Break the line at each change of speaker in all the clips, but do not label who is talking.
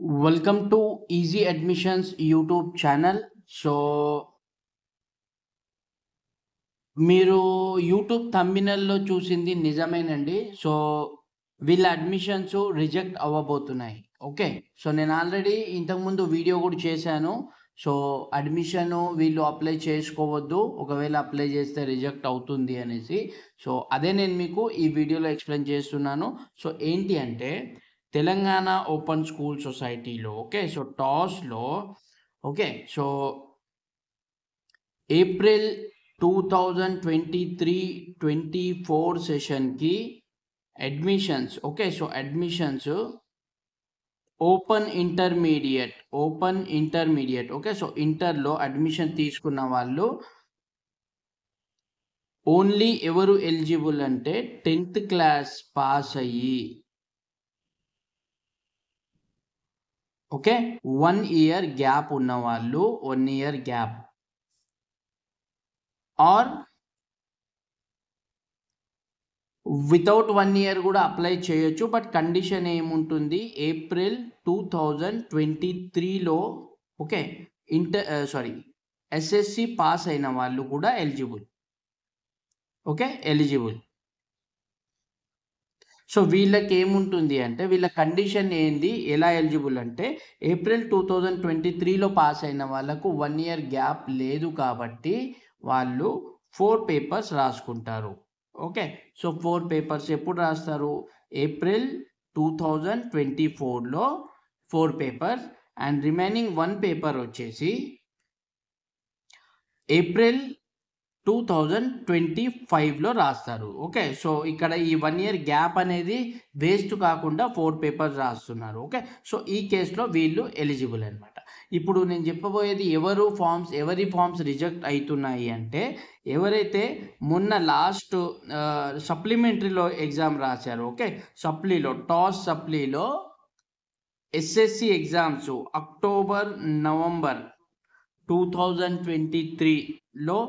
Welcome to Easy Admissions YouTube channel. So మీరు YouTube థంబ్‌నెయిల్‌లో చూసింది నిజమేనండి. సో వీళ్ళ అడ్మిషన్స్ రిజెక్ట్ అవ్వబోతున్నాయి. ఓకే. సో నేను ఆల్రెడీ ఇంతకుముందు వీడియో కూడా చేశాను. సో అడ్మిషన్ వీళ్ళు అప్లై చేసుకోవద్దు. ఒకవేళ అప్లై చేస్తే రిజెక్ట్ అవుతుంది అనేసి. సో అదే నేను మీకు ఈ వీడియోలో ఎక్స్‌ప్లెయిన్ చేస్తున్నాను. సో ఏంటి అంటే తెలంగాణ ఓపెన్ స్కూల్ సొసైటీలో ఓకే. సో టాస్‌లో ఓకే. సో ఏప్రిల్ 2023-24 సెషన్‌కి admissions okay. So admissions open intermediate okay. So ఇంటర్‌లో అడ్మిషన్ తీసుకున్న వాళ్ళు ఓన్లీ ఎవరు ఎలిజిబుల్ అంటే 10th క్లాస్ పాస్ అయ్యి ఓకే. 1 ఇయర్ గ్యాప్ ఉన్నవాళ్ళు 1 year gap or without 1 year కూడా అప్లై చేయొచ్చు. బట్ కండిషన్ ఏముంటుంది, ఏప్రిల్ 2023లో ఓకే ఎస్ఎస్సి పాస్ అయిన వాళ్ళు కూడా ఎలిజిబుల్ ఓకే. ఎలిజిబుల్. సో వీళ్ళకి ఏముంటుంది అంటే వీళ్ళ కండిషన్ ఏంది, ఎలా ఎలిజిబుల్ అంటే ఏప్రిల్ 2023లో పాస్ అయిన వాళ్ళకు 1 ఇయర్ గ్యాప్ లేదు కాబట్టి వాళ్ళు 4 పేపర్స్ రాసుకుంటారు ఓకే. సో 4 పేపర్స్ ఎప్పుడు రాస్తారు, ఏప్రిల్ 2024లో 4 పేపర్స్ అండ్ రిమైనింగ్ 1 పేపర్ వచ్చేసి ఏప్రిల్ 2025లో రాస్తారు ఓకే. సో ఇక్కడ ఈ 1 ఇయర్ గ్యాప్ అనేది వేస్ట్ కాకుండా 4 పేపర్స్ రాస్తున్నారు ఓకే. సో ఈ కేసులో వీళ్ళు ఎలిజిబుల్ అనమాట. ఇప్పుడు నేను చెప్పబోయేది ఎవరి ఫామ్స్ రిజెక్ట్ అవుతున్నాయి అంటే ఎవరైతే మొన్న లాస్ట్ సప్లిమెంటరీలో ఎగ్జామ్ రాశారు ఓకే. సప్లీలో ఎస్ఎస్సి ఎగ్జామ్స్ అక్టోబర్-నవంబర్ 2023లో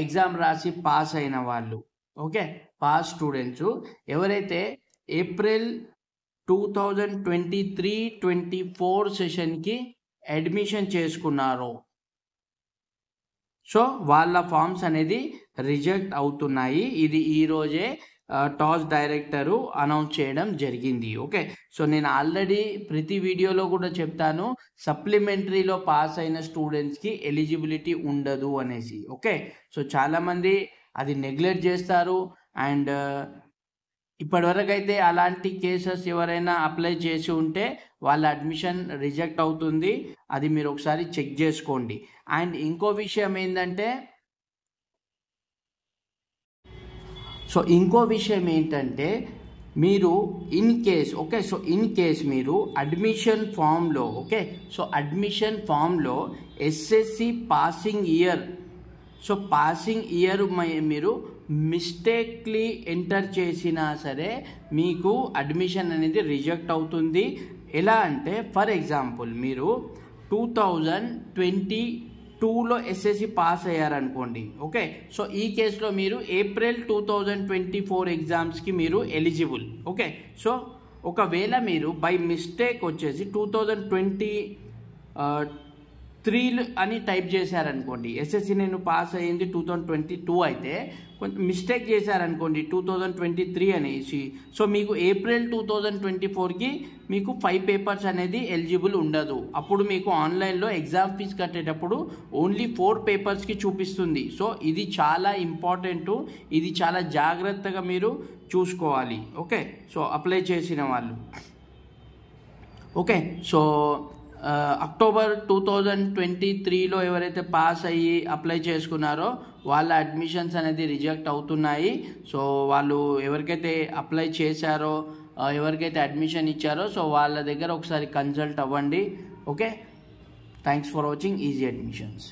ఎగ్జామ్ రాసి పాస్ అయిన వాళ్ళు ఓకే. పాస్ స్టూడెంట్స్ ఎవరైతే ఏప్రిల్ 2023-24 సెషన్కి అడ్మిషన్ చేసుకున్నారో సో వాళ్ళ ఫామ్స్ అనేది రిజెక్ట్ అవుతున్నాయి. ఇది ఈరోజే టాస్ డైరెక్టరు అనౌన్స్ చేయడం జరిగింది ఓకే. సో నేను ఆల్రెడీ ప్రతి వీడియోలో కూడా చెప్తాను, సప్లిమెంటరీలో పాస్ అయిన స్టూడెంట్స్కి ఎలిజిబిలిటీ ఉండదు అనేసి ఓకే. సో చాలామంది అది నెగ్లెక్ట్ చేస్తారు అండ్ ఇప్పటివరకు అయితే అలాంటి కేసెస్ ఎవరైనా అప్లై చేసి ఉంటే వాళ్ళ అడ్మిషన్ రిజెక్ట్ అవుతుంది. అది మీరు ఒకసారి చెక్ చేసుకోండి. అండ్ ఇంకో విషయం ఏంటంటే మీరు ఇన్ కేస్ మీరు అడ్మిషన్ ఫామ్లో ఓకే. సో అడ్మిషన్ ఫామ్లో ఎస్ఎస్సి పాసింగ్ ఇయర్ మీరు మిస్టేక్లీ ఎంటర్ చేసినా సరే మీకు అడ్మిషన్ అనేది రిజెక్ట్ అవుతుంది. ఎలా అంటే ఫర్ ఎగ్జాంపుల్ మీరు 2022లో ఎస్ఎస్సి పాస్ అయ్యారనుకోండి ఓకే. సో ఈ కేసులో మీరు ఏప్రిల్ 2024 ఎగ్జామ్స్కి మీరు ఎలిజిబుల్ ఓకే. సో ఒకవేళ మీరు బై మిస్టేక్ వచ్చేసి 2023 అని టైప్ చేశారనుకోండి, ఎస్ఎస్సి నేను పాస్ అయ్యింది 2022 అయితే కొంచెం మిస్టేక్ చేశారనుకోండి 2023 అనేసి, సో మీకు ఏప్రిల్ 2024కి మీకు 5 పేపర్స్ అనేది ఎలిజిబుల్ ఉండదు. అప్పుడు మీకు ఆన్లైన్లో ఎగ్జామ్ ఫీజ్ కట్టేటప్పుడు ఓన్లీ 4 పేపర్స్కి చూపిస్తుంది. సో ఇది చాలా ఇంపార్టెంట్, ఇది చాలా జాగ్రత్తగా మీరు చూసుకోవాలి ఓకే. సో అప్లై చేసిన వాళ్ళు ఓకే. సో అక్టోబర్ 2023లో ఎవరైతే పాస్ అయ్యి అప్లై చేసుకున్నారో వాళ్ళ అడ్మిషన్స్ అనేది రిజెక్ట్ అవుతున్నాయి. సో వాళ్ళు ఎవరికైతే అప్లై చేశారో ఎవరికైతే అడ్మిషన్ ఇచ్చారో సో వాళ్ళ దగ్గర ఒకసారి కన్సల్ట్ అవ్వండి okay. Thanks for watching easy admissions.